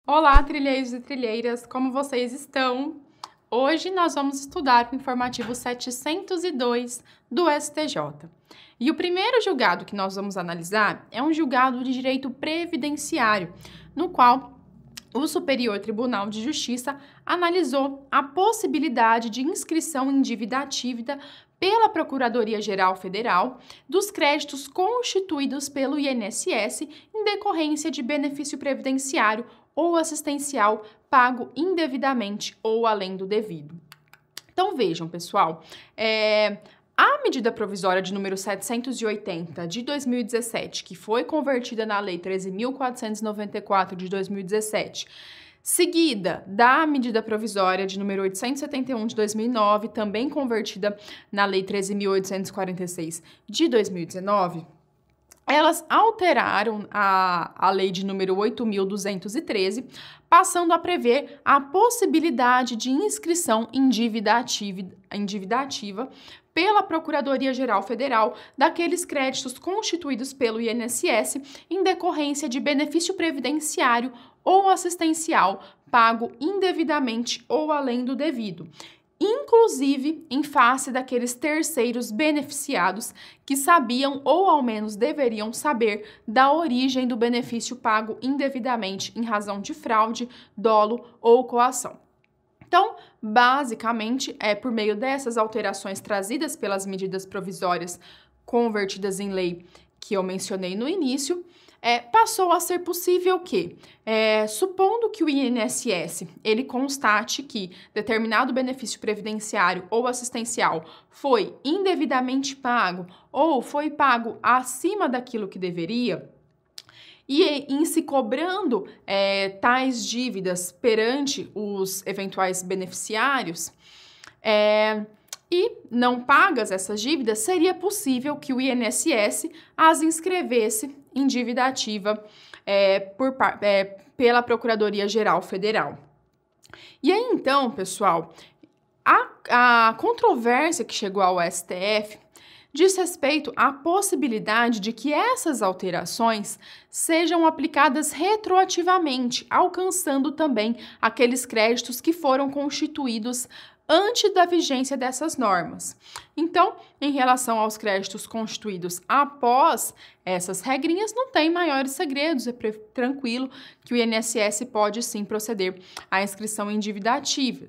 Olá, trilheiros e trilheiras, como vocês estão? Hoje nós vamos estudar o informativo 702 do STJ. E o primeiro julgado que nós vamos analisar é um julgado de direito previdenciário, no qual o Superior Tribunal de Justiça analisou a possibilidade de inscrição em dívida ativa pela Procuradoria-Geral Federal dos créditos constituídos pelo INSS em decorrência de benefício previdenciário ou assistencial pago indevidamente ou além do devido. Então vejam, pessoal, a medida provisória de número 780 de 2017, que foi convertida na Lei 13.494 de 2017, seguida da medida provisória de número 871 de 2009, também convertida na Lei 13.846 de 2019, elas alteraram a lei de número 8.213, passando a prever a possibilidade de inscrição em dívida ativa pela Procuradoria-Geral Federal daqueles créditos constituídos pelo INSS em decorrência de benefício previdenciário ou assistencial pago indevidamente ou além do devido, inclusive em face daqueles terceiros beneficiados que sabiam ou ao menos deveriam saber da origem do benefício pago indevidamente em razão de fraude, dolo ou coação. Então, basicamente, é por meio dessas alterações trazidas pelas medidas provisórias convertidas em lei que eu mencionei no início, passou a ser possível que, supondo que o INSS ele constate que determinado benefício previdenciário ou assistencial foi indevidamente pago ou foi pago acima daquilo que deveria, e em se cobrando tais dívidas perante os eventuais beneficiários, e não pagas essas dívidas, seria possível que o INSS as inscrevesse em dívida ativa pela Procuradoria-Geral Federal. E aí, então, pessoal, a controvérsia que chegou ao STF diz respeito à possibilidade de que essas alterações sejam aplicadas retroativamente, alcançando também aqueles créditos que foram constituídos antes da vigência dessas normas. Então, em relação aos créditos constituídos após essas regrinhas, não tem maiores segredos, é tranquilo que o INSS pode sim proceder à inscrição em dívida ativa,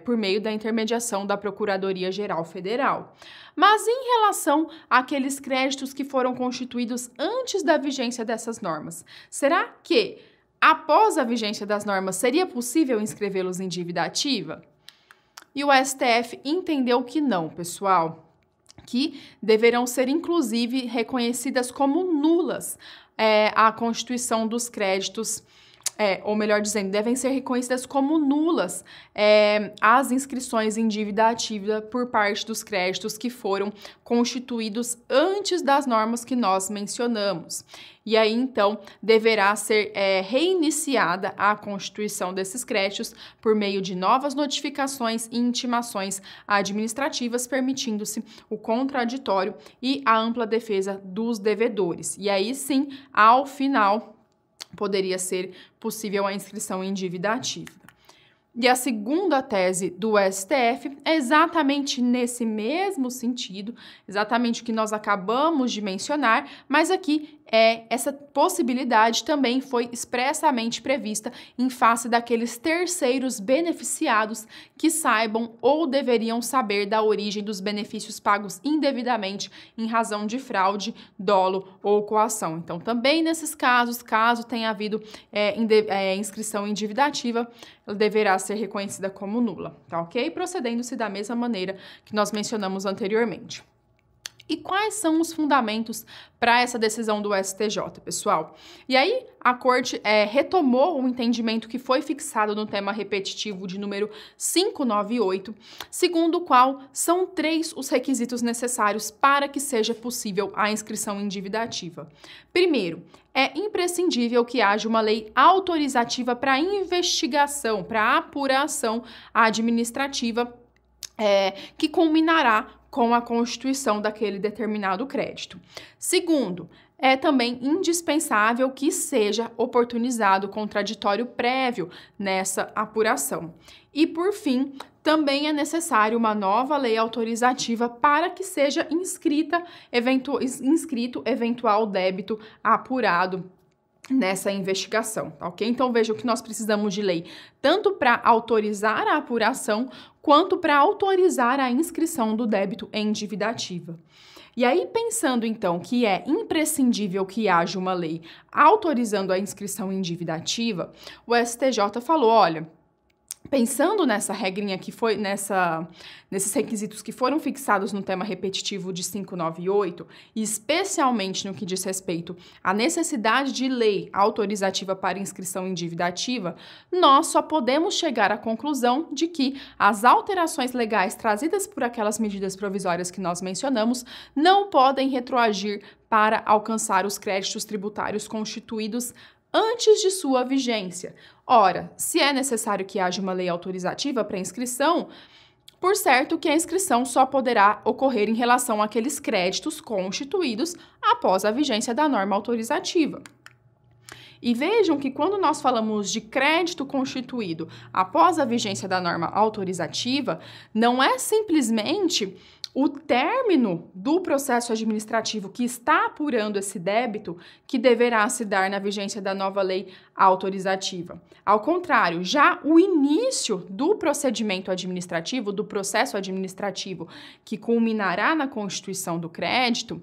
por meio da intermediação da Procuradoria-Geral Federal. Mas em relação àqueles créditos que foram constituídos antes da vigência dessas normas, será que após a vigência das normas seria possível inscrevê-los em dívida ativa? E o STF entendeu que não, pessoal, que deverão ser, inclusive, reconhecidas como nulas a constituição dos créditos, ou melhor dizendo, devem ser reconhecidas como nulas as inscrições em dívida ativa por parte dos créditos que foram constituídos antes das normas que nós mencionamos. E aí, então, deverá ser reiniciada a constituição desses créditos por meio de novas notificações e intimações administrativas, permitindo-se o contraditório e a ampla defesa dos devedores. E aí, sim, ao final, poderia ser possível a inscrição em dívida ativa. E a segunda tese do STF é exatamente nesse mesmo sentido, exatamente o que nós acabamos de mencionar, mas aqui essa possibilidade também foi expressamente prevista em face daqueles terceiros beneficiados que saibam ou deveriam saber da origem dos benefícios pagos indevidamente em razão de fraude, dolo ou coação. Então, também nesses casos, caso tenha havido inscrição em dívida ativa, ela deverá ser reconhecida como nula, tá ok? Procedendo-se da mesma maneira que nós mencionamos anteriormente. E quais são os fundamentos para essa decisão do STJ, pessoal? E aí, a Corte retomou o entendimento que foi fixado no tema repetitivo de número 598, segundo o qual são 3 os requisitos necessários para que seja possível a inscrição em dívida ativa. Primeiro, é imprescindível que haja uma lei autorizativa para investigação, para apuração administrativa, que culminará com a constituição daquele determinado crédito. Segundo, é também indispensável que seja oportunizado o contraditório prévio nessa apuração. E, por fim, também é necessário uma nova lei autorizativa para que seja inscrito eventual débito apurado nessa investigação, tá ok? Então, veja que nós precisamos de lei tanto para autorizar a apuração quanto para autorizar a inscrição do débito em dívida ativa. E aí, pensando então que é imprescindível que haja uma lei autorizando a inscrição em dívida ativa, o STJ falou, olha, pensando nessa regrinha que foi, nesses requisitos que foram fixados no tema repetitivo de 598, e especialmente no que diz respeito à necessidade de lei autorizativa para inscrição em dívida ativa, nós só podemos chegar à conclusão de que as alterações legais trazidas por aquelas medidas provisórias que nós mencionamos não podem retroagir para alcançar os créditos tributários constituídos antes de sua vigência. Ora, se é necessário que haja uma lei autorizativa para inscrição, por certo que a inscrição só poderá ocorrer em relação àqueles créditos constituídos após a vigência da norma autorizativa. E vejam que quando nós falamos de crédito constituído após a vigência da norma autorizativa, não é simplesmente o término do processo administrativo que está apurando esse débito que deverá se dar na vigência da nova lei autorizativa. Ao contrário, já o início do procedimento administrativo, do processo administrativo que culminará na constituição do crédito,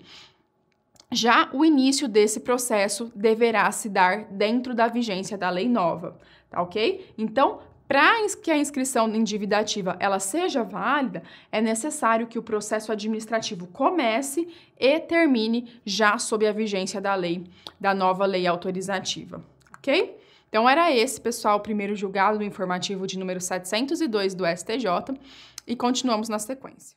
já o início desse processo deverá se dar dentro da vigência da lei nova, tá ok? Então, para que a inscrição em dívida ativa ela seja válida, é necessário que o processo administrativo comece e termine já sob a vigência da nova lei autorizativa, ok? Então, era esse, pessoal, o primeiro julgado do informativo de número 702 do STJ e continuamos na sequência.